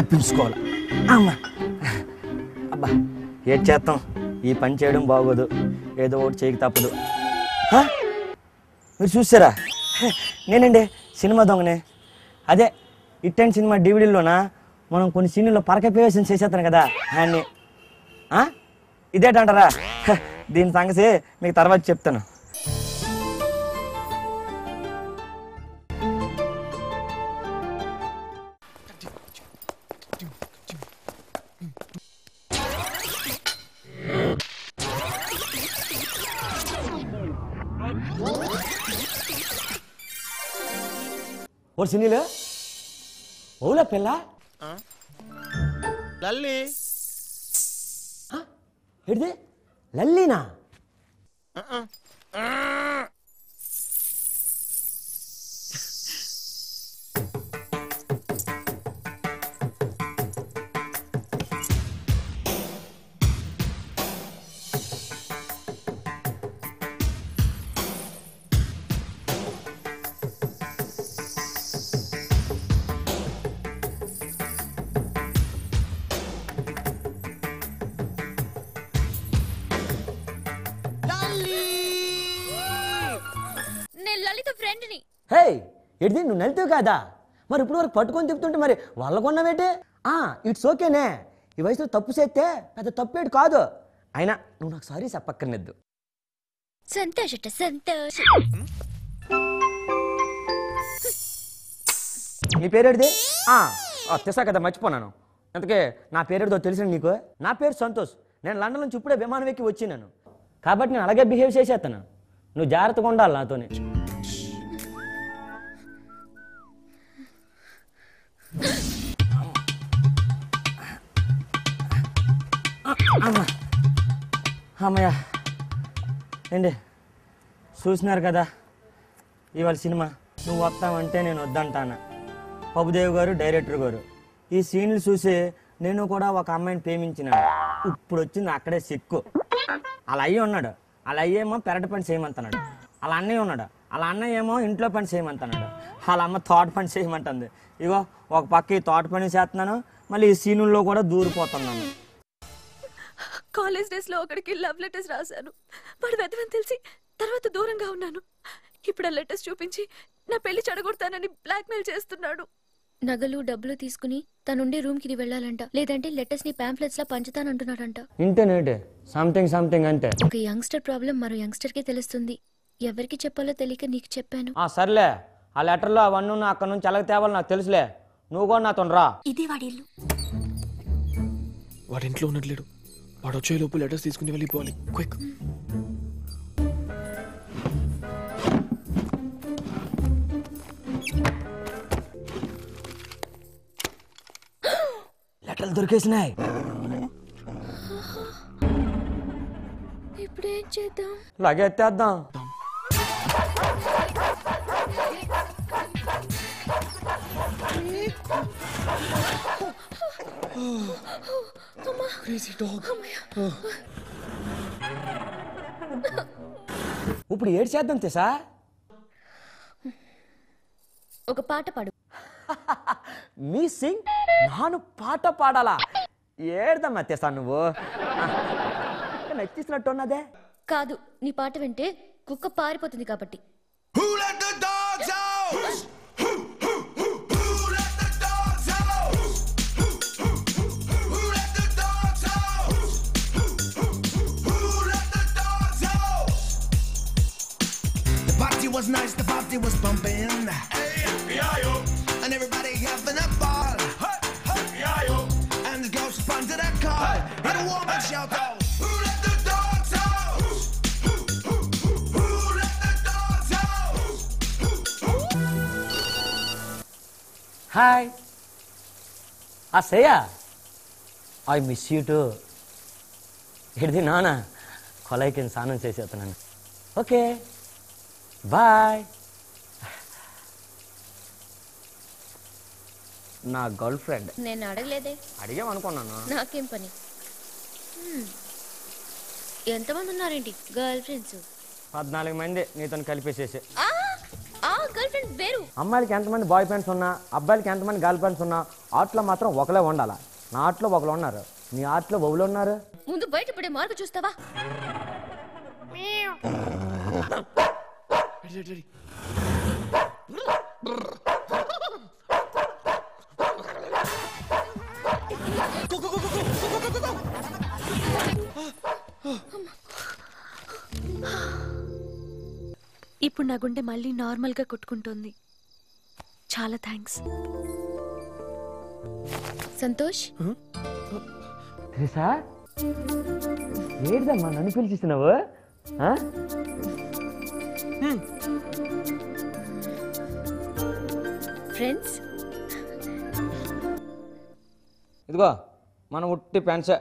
తప్పించుకోవాలి. అమ్మా అబ్బా ఏం చేస్తాం, ఈ పని చేయడం బాగోదు, ఏదో ఒకటి చేయక తప్పదు. మీరు చూసారా? నేనండి సినిమా దొంగనే. అదే హిట్ అండ్ సినిమా డివిడీలోనా మనం కొన్ని సీన్లలో పరక ప్రవేశం చేసేస్తాను కదా అన్నీ. ఇదేటంటారా? దీని సంగతి మీకు తర్వాత చెప్తాను. ఓ సినీలు ఓలా పిల్ల లల్లి ఏంటిది? లల్లీనా? హే ఎడిది నువ్వు నలితావు కాదా? మరి ఇప్పుడు వరకు పట్టుకొని తిప్పుతుంటే మరి వాళ్ళకున్నావేంటి? ఇట్స్ ఓకేనే, ఈ వయసులో తప్పు చేస్తే పెద్ద తప్పేటి కాదు. అయినా నువ్వు నాకు సారీ చెప్పక్కర్లేదు. నీ పేరేడిది? తెసా కదా, మర్చిపోనాను. అందుకే నా పేరేడితో తెలిసిన నీకు? నా పేరు సంతోష్. నేను లండన్ నుంచి ఇప్పుడే విమానం ఎక్కి వచ్చినాను కాబట్టి నేను అలాగే బిహేవ్ చేసేస్తాను. నువ్వు జాగ్రత్తగా ఉండాలి నాతోనే. అమ్మయ్య ఏంటి చూసినారు కదా ఇవాళ సినిమా. నువ్వు వస్తావంటే నేను వద్దంటాను. ప్రభుదేవ్ గారు డైరెక్టర్ గారు ఈ సీన్లు చూసి నేను కూడా ఒక అమ్మాయిని ప్రేమించినాను. ఇప్పుడు వచ్చింది అక్కడే సిక్కు. అలా అయ్యి ఉన్నాడు, అలా అయ్యేమో పెరటి పని చేయమంటున్నాడు. అలా అన్నయ్య ఉన్నాడు, అలా అన్నయ్య ఏమో ఇంట్లో పని చేయమంటున్నాడు. వాళ్ళ అమ్మ తోట పని చేయమంటుంది. ఇగో ఒక పక్క ఈ తోట పని చేస్తున్నాను, మళ్ళీ ఈ సీనుల్లో కూడా దూరిపోతున్నాను. కాలేజ్ డేస్ లో ఒకడికి లవ్ లెటర్స్ రాశాను. వాడు వెదవని తెలిసి తర్వాత దూరంగా ఉన్నాను. ఇప్పుడు ఆ లెటర్స్ చూపించి నా పెళ్లి చెడగొడతానని బ్లాక్మెయిల్ చేస్తున్నాడు. నగలు డబ్బులు తీసుకుని తనుండే రూమ్ కి వెళ్ళాలంట, లేదంటే లెటర్స్ ని పాంఫ్లెట్స్ లా పంచుతానంటున్నాడంట. ఇంటేనేటే సంథింగ్ సంథింగ్ అంటే ఒక యంగ్స్టర్ ప్రాబ్లం మరో యంగ్స్టర్ కి తెలుస్తుంది. ఎవరికి చెప్పాలో తెలియక నీకు చెప్పాను. సర్లే, ఆ లెటర్లో అవన్నీ అక్కడ నుంచి ఎలాగ తేవాలో నాకు తెలుసులే. నువ్వు కూడా నాతో రా. ఇది వాడి ఇల్లు. వాడి ఇంట్లో ఉన్నట్లేడు. వాడు వచ్చే లోపు లెటర్స్ తీసుకుని వెళ్ళిపోవాలి. క్విక్. లెటర్లు దొరికేసినాయి. ఇప్పుడు ఏం చేద్దాం? లగెత్తేద్దాం. ఇప్పుడు ఏడు చేద్దాం తెసా? ఒక పాట పాడు. మీ సింగ్ నాను పాట పాడాలా? ఏడదమ్మా తెసా నువ్వు? నచ్చినట్టున్నదే. కాదు, నీ పాట వింటే కుక్క పారిపోతుంది కాబట్టి. Was nice, the party was bumping. Hey, B-I-O. And everybody having a ball. Hey, hey, B-I-O. And the girls respond to that call. Hey, and a woman shout out, who let the dogs out? Who let the dogs out? Hi. Saya. I miss you too. Idi nana kolaikin sanam chesetunanu. Okay. Bye. నా girlfriend. నేను అడగలేదే. అడిగామనుకున్నాను. నాకేం పని? ఎంతమంది ఉన్నారేంటి girl friends? 14 మంది నీతో కలిపేసేసి. ఆ girl friend వేరు. అమ్మాయిలకి ఎంతమంది బాయ్ ఫ్రెండ్స్ ఉన్నా, అబ్బాయిలకి ఎంతమంది గర్ల్ ఫ్రెండ్స్ ఉన్నా, ఆర్ట్లో మాత్రం ఒకలే ఉండాలా. నా ఆర్ట్లో ఒకరు ఉన్నారు, నీ ఆర్ట్లో బొబ్బులు ఉన్నారు. ముందు బయట పడే మార్పు చూస్తావా? ఇప్పుడు నా గుండె మళ్ళీ నార్మల్గా కొట్టుకుంటోంది. చాలా థ్యాంక్స్. సంతోష్, త్రిషా, ఏంటిదమ్మా నన్ను పిలిచిస్తున్నావు? ఫ్రెండ్స్. ఇదిగో మన ఉట్టి పెన్సే.